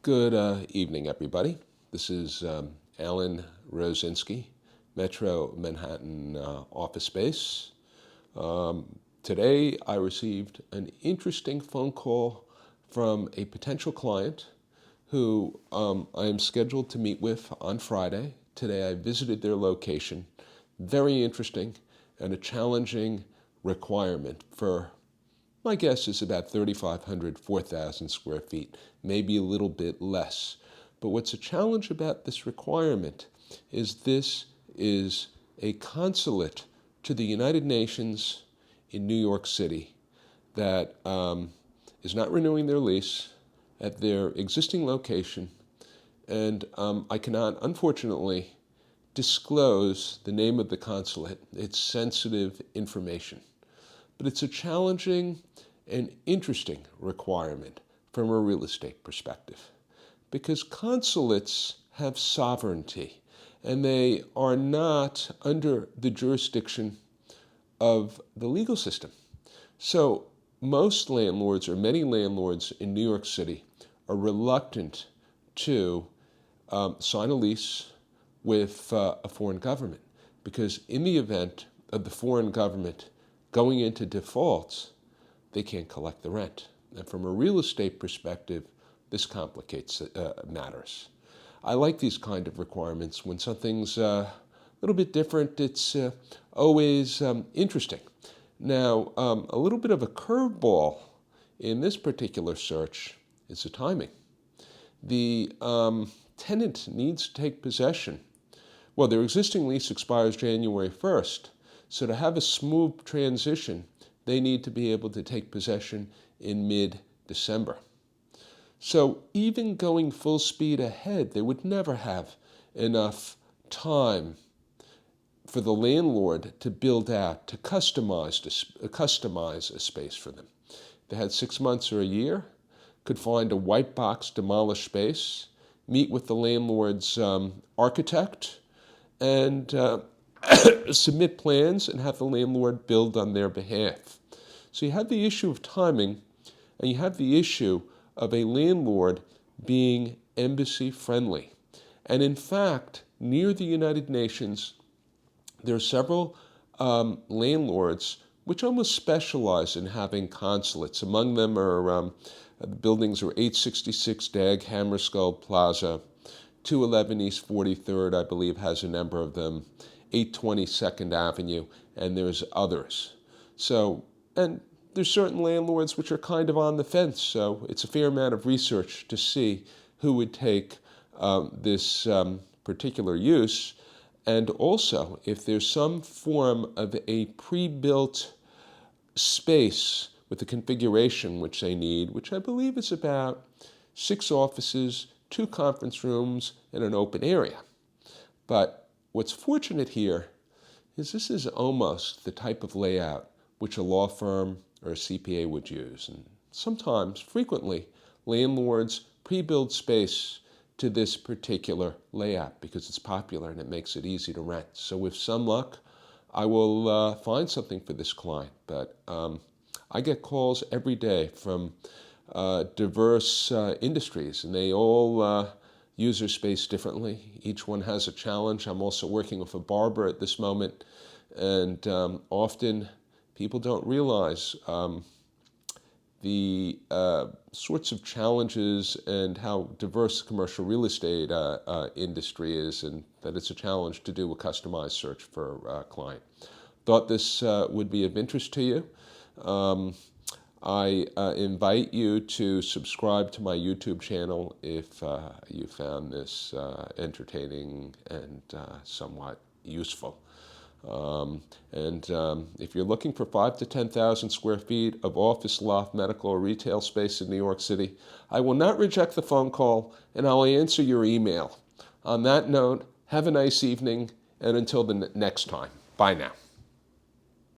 Good evening, everybody. This is Alan Rosinski, Metro Manhattan office space. Today I received an interesting phone call from a potential client who I am scheduled to meet with on Friday. Today I visited their location. Very interesting and a challenging requirement for, my guess is about 3,500, 4,000 square feet, maybe a little bit less. But what's a challenge about this requirement is this is a consulate to the United Nations in New York City that is not renewing their lease at their existing location. And I cannot, unfortunately, disclose the name of the consulate. It's sensitive information. But it's a challenging and interesting requirement from a real estate perspective because consulates have sovereignty and they are not under the jurisdiction of the legal system. So most landlords, or many landlords in New York City, are reluctant to sign a lease with a foreign government because in the event of the foreign government going into default, they can't collect the rent. And from a real estate perspective, this complicates matters. I like these kind of requirements. When something's a little bit different, it's always interesting. Now, a little bit of a curveball in this particular search is the timing. The tenant needs to take possession. Well, their existing lease expires January 1st. So to have a smooth transition, they need to be able to take possession in mid-December. So even going full speed ahead, they would never have enough time for the landlord to build out, to customize a space for them. They had 6 months or a year, could find a white box demolished space, meet with the landlord's architect, and submit plans and have the landlord build on their behalf. So you have the issue of timing, and you have the issue of a landlord being embassy friendly. And in fact, near the United Nations, there are several landlords which almost specialize in having consulates. Among them are the buildings are 866 Dag Hammarskjöld Plaza, 211 East 43rd, I believe, has a number of them, 820 2nd Avenue, and there's others. So, and there's certain landlords which are kind of on the fence, so it's a fair amount of research to see who would take this particular use, and also if there's some form of a pre-built space with the configuration which they need, which I believe is about 6 offices, 2 conference rooms, and an open area. But what's fortunate here is this is almost the type of layout which a law firm or a CPA would use. And sometimes, frequently, landlords pre-build space to this particular layout because it's popular and it makes it easy to rent. So with some luck, I will find something for this client. But I get calls every day from diverse industries, and they all use their space differently. Each one has a challenge. I'm also working with a barber at this moment, and often people don't realize the sorts of challenges and how diverse the commercial real estate industry is, and that it's a challenge to do a customized search for a client. Thought this would be of interest to you. I invite you to subscribe to my YouTube channel if you found this entertaining and somewhat useful. If you're looking for 5,000 to 10,000 square feet of office, loft, medical, or retail space in New York City, I will not reject the phone call, and I'll answer your email. On that note, have a nice evening, and until the next time, bye now.